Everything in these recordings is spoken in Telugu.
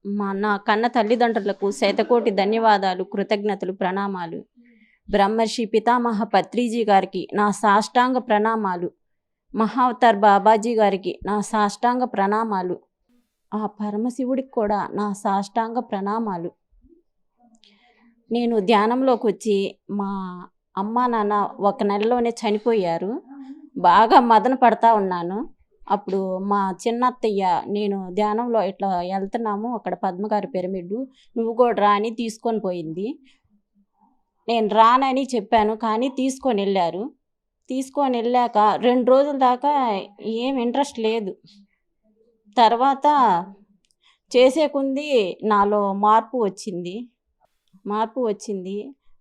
నా కన్న తల్లిదండ్రులకు శతకోటి ధన్యవాదాలు, కృతజ్ఞతలు, ప్రణామాలు. బ్రహ్మర్షి పితామహ పత్రిజీ గారికి నా సాష్టాంగ ప్రణామాలు. మహావతార్ బాబాజీ గారికి నా సాష్టాంగ ప్రణామాలు. ఆ పరమశివుడికి కూడా నా సాష్టాంగ ప్రణామాలు. నేను ధ్యానంలోకి వచ్చి మా అమ్మా నాన్న 1 నెలలోనే చనిపోయారు. బాగా మదన పడతా ఉన్నాను. అప్పుడు మా చిన్నత్తయ్య నేను ధ్యానంలో ఇట్లా వెళ్తున్నాము, అక్కడ పద్మగారి పిరమిడ్, నువ్వు కూడా రా అని తీసుకొని పోయింది. నేను రానని చెప్పాను, కానీ తీసుకొని వెళ్ళారు. తీసుకొని వెళ్ళాక 2 రోజుల దాకా ఏం ఇంట్రెస్ట్ లేదు. తర్వాత చేసే కొంది నాలో మార్పు వచ్చింది.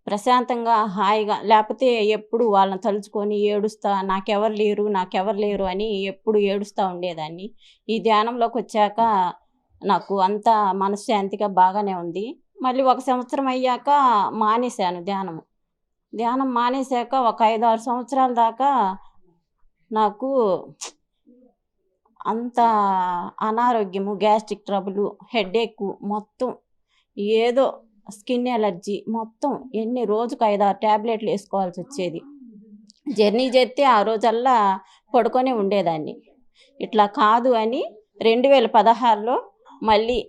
ప్రశాంతంగా, హాయిగా, లేకపోతే ఎప్పుడు వాళ్ళని తలుచుకొని ఏడుస్తా, నాకెవరు లేరు అని ఎప్పుడు ఏడుస్తూ ఉండేదాన్ని. ఈ ధ్యానంలోకి వచ్చాక నాకు అంతా మనశ్శాంతిగా బాగానే ఉంది. మళ్ళీ 1 సంవత్సరం అయ్యాక మానేశాను ధ్యానం మానేశాక ఒక 5-6 సంవత్సరాల దాకా నాకు అంత అనారోగ్యము, గ్యాస్ట్రిక్ ట్రబుల్, హెడేక్, మొత్తం ఏదో స్కిన్ ఎలర్జీ, మొత్తం రోజుకు 5-6 ట్యాబ్లెట్లు వేసుకోవాల్సి వచ్చేది. జర్నీ చేస్తే ఆ రోజల్లా పడుకొనే ఉండేదాన్ని. ఇట్లా కాదు అని 2016లో మళ్ళీ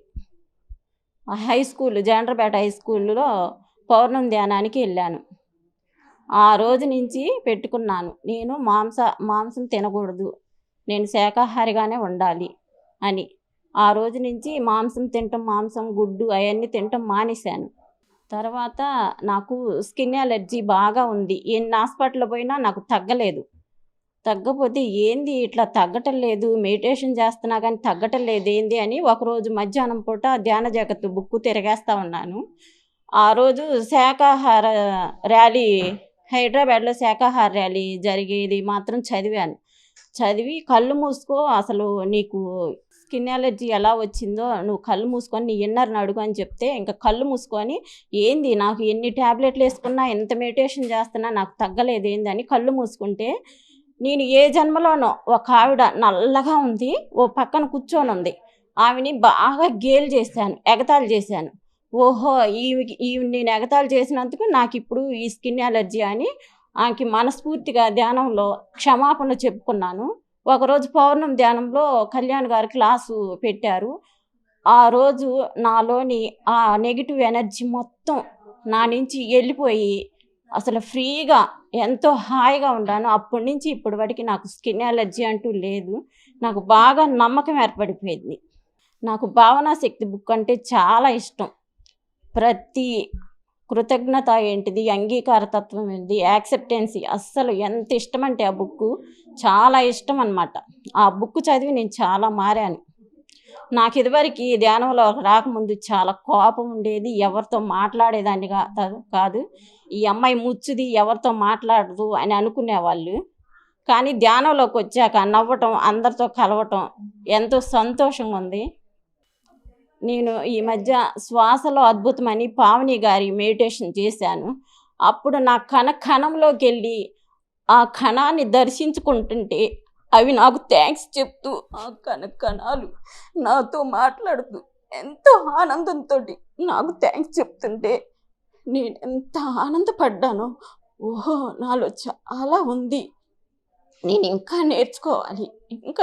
హై స్కూల్, జండ్రపేట హై స్కూల్లో పౌర్ణమి ధ్యానానికి వెళ్ళాను. ఆ రోజు నుంచి పెట్టుకున్నాను, నేను మాంసం తినకూడదు, నేను శాకాహారిగానే ఉండాలి అని. ఆ రోజు నుంచి మాంసం, గుడ్డు అవన్నీ తినటం మానేశాను. తర్వాత నాకు స్కిన్ ఎలర్జీ బాగా ఉంది. ఎన్ని హాస్పిటల్ పోయినా నాకు తగ్గపోతే ఏంది ఇట్లా తగ్గటం లేదు, మెడిటేషన్ చేస్తున్నా కానీ తగ్గటం లేదు ఏంది అని ఒకరోజు మధ్యాహ్నం పూట ధ్యాన జగత్తు బుక్ తిరగేస్తూ ఉన్నాను. ఆ రోజు శాకాహార ర్యాలీ, హైదరాబాద్లో శాకాహార ర్యాలీ జరిగేది మాత్రం చదివి కళ్ళు మూసుకో, అసలు నీకు స్కిన్ ఎలర్జీ ఎలా వచ్చిందో నువ్వు కళ్ళు మూసుకొని నీ ఇన్నర్ని అడుగు అని చెప్తే, ఇంకా కళ్ళు మూసుకొని ఏంది నాకు ఎన్ని ట్యాబ్లెట్లు వేసుకున్నా, ఎంత మెడిటేషన్ చేస్తున్నా నాకు తగ్గలేదు ఏంది అని కళ్ళు మూసుకుంటే, నేను ఏ జన్మలోనో ఒక ఆవిడ నల్లగా ఉంది, ఓ పక్కన కూర్చొని ఉంది, ఆమెని బాగా ఎగతాళి చేశాను. ఓహో, ఈమె నేను ఎగతాళి చేసినందుకు నాకు ఇప్పుడు ఈ స్కిన్ ఎలర్జీ అని ఆమెకి మనస్ఫూర్తిగా ధ్యానంలో క్షమాపణ చెప్పుకున్నాను. ఒకరోజు పౌర్ణమి ధ్యానంలో కళ్యాణ్ గారు క్లాసు పెట్టారు. ఆ రోజు నాలోని ఆ నెగిటివ్ ఎనర్జీ మొత్తం నా నుంచి వెళ్ళిపోయి అసలు ఫ్రీగా ఎంతో హాయిగా ఉన్నాను. అప్పటి నుంచి ఇప్పటి వరకు నాకు స్కిన్ ఎలర్జీ అంటూ లేదు. నాకు బాగా నమ్మకం ఏర్పడిపోయింది. నాకు భావనా శక్తి బుక్ అంటే చాలా ఇష్టం. ప్రతి కృతజ్ఞత ఏంటిది, అంగీకారతత్వం ఏంటిది, యాక్సెప్టెన్సీ, అస్సలు ఎంత ఇష్టం అంటే ఆ బుక్ చాలా ఇష్టం అన్నమాట. ఆ బుక్ చదివి నేను చాలా మారాను. నాకు ఇదివరకు ధ్యానంలో రాకముందు చాలా కోపం ఉండేది, ఎవరితో మాట్లాడేదాన్ని కాదు. ఈ అమ్మాయి ముచ్చుది, ఎవరితో మాట్లాడదు అని అనుకునేవాళ్ళు. కానీ ధ్యానంలోకి వచ్చాక నవ్వటం, అందరితో కలవటం ఎంతో సంతోషంగా ఉంది. నేను ఈ మధ్య శ్వాసలో అద్భుతమని పావని గారి మెడిటేషన్ చేశాను. అప్పుడు నా కణంలోకి వెళ్ళి ఆ కణాన్ని దర్శించుకుంటుంటే అవి నాకు థ్యాంక్స్ చెప్తూ, ఆ కణాలు నాతో మాట్లాడుతూ ఎంతో ఆనందంతో నాకు థ్యాంక్స్ చెప్తుంటే నేను ఎంత ఆనందపడ్డానో. ఓహో, నాలో చాలా ఉంది, నేను ఇంకా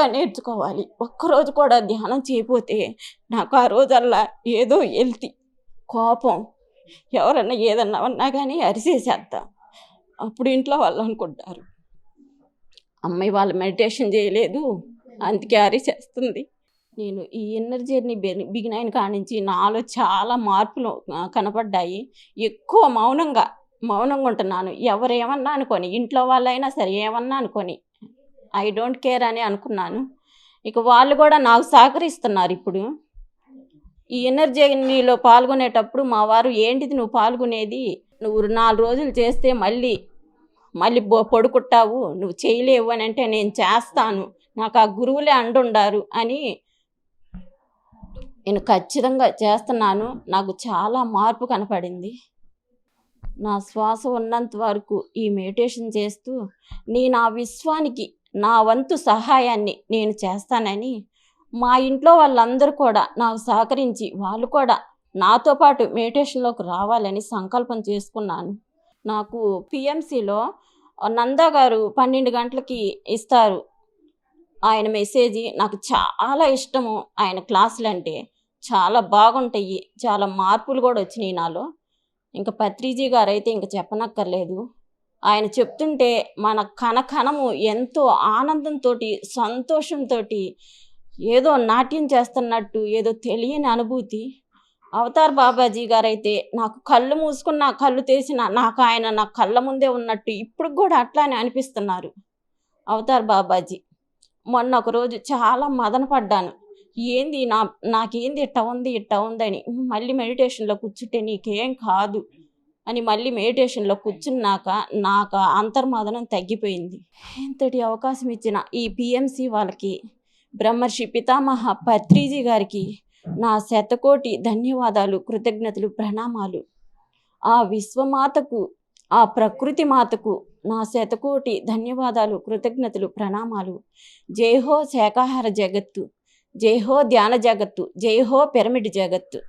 నేర్చుకోవాలి. ఒక్కరోజు కూడా ధ్యానం చేయకపోతే నాకు ఆ రోజల్లా ఏదో కోపం, ఎవరన్నా ఏదన్నా అన్నా కానీ అరిసేసేస్తా. అప్పుడు ఇంట్లో వాళ్ళు అనుకుంటారు, అమ్మాయి వాళ్ళు మెడిటేషన్ చేయలేదు అందుకే అరిసేస్తుంది. నేను ఈ ఇన్నర్ జర్నీ బిగిన్ అయిన కాడ నుంచి నాలో చాలా మార్పులు కనపడ్డాయి. ఎక్కువ మౌనంగా ఉంటున్నాను. ఎవరేమన్నా అనుకొని, ఇంట్లో వాళ్ళైనా సరే ఏమన్నా అనుకొని ఐ డోంట్ కేర్ అని అనుకున్నాను. ఇక వాళ్ళు కూడా నాకు సహకరిస్తున్నారు. ఇప్పుడు ఈ ఇన్నర్ జర్నీలో పాల్గొనేటప్పుడు మా వారు, ఏంటిది నువ్వు పాల్గొనేది, నువ్వు 4 రోజులు చేస్తే మళ్ళీ పడుకుంటావు, నువ్వు చేయలేవు అని అంటే నేను చేస్తాను, నాకు ఆ గురువులే అండుండారు అని నేను ఖచ్చితంగా చేస్తున్నాను. నాకు చాలా మార్పు కనపడింది. నా శ్వాస ఉన్నంత వరకు ఈ మెడిటేషన్ చేస్తూ నేను ఆ విశ్వానికి నా వంతు సహాయాన్ని నేను చేస్తానని మా ఇంట్లో వాళ్ళందరూ కూడా నాకు సహకరించి వాళ్ళు కూడా నాతో పాటు మెడిటేషన్‌లోకి రావాలని సంకల్పం చేసుకున్నాను. నాకు పీఎంసీలో నందా గారు 12 గంటలకి ఇస్తారు. ఆయన మెసేజి నాకు చాలా ఇష్టము. ఆయన క్లాసులంటే చాలా బాగుంటాయి. చాలా మార్పులు గూడా వచ్చినియి నాలో. ఇంక పత్రిజీ గారైతే ఇంక చెప్పనక్కర్లేదు. ఆయన చెప్తుంటే మన కణకణము ఎంతో ఆనందంతోటి, సంతోషంతోటి ఏదో నాట్యం చేస్తున్నట్టు ఏదో తెలియని అనుభూతి. అవతార్ బాబాజీ గారైతే నాకు కళ్ళు మూసుకున్నా, కళ్ళు తెరిసినా నాకు ఆయన నా కళ్ళ ముందే ఉన్నట్టు ఇప్పటికి గూడా అట్లానే అనిపిస్తున్నారు. అవతార్ బాబాజీ. మొన్న ఒకరోజు చాలా మదన పడ్డాను. ఏంది నాకేంది ఇట్టా ఉందని. మళ్ళీ మెడిటేషన్‌లో కూర్చుంటే నీకేం కాదు అని మళ్ళీ మెడిటేషన్‌లో కూర్చున్నాక నాకు ఆ అంతర్మదనం తగ్గిపోయింది. ఇంతటి అవకాశం ఇచ్చిన ఈ పీఎంసీ వాళ్ళకి, బ్రహ్మర్షి పితామహ పత్రిజీ గారికి నా శతకోటి ధన్యవాదాలు, కృతజ్ఞతలు, ప్రణామాలు. ఆ విశ్వమాతకు, ఆ ప్రకృతి మాతకు నా శతకోటి ధన్యవాదాలు, కృతజ్ఞతలు, ప్రణామాలు. జై హో శాకాహార జగత్తు, జై హో ధ్యాన జగత్తు, జై హో పిరమిడ్ జగత్తు.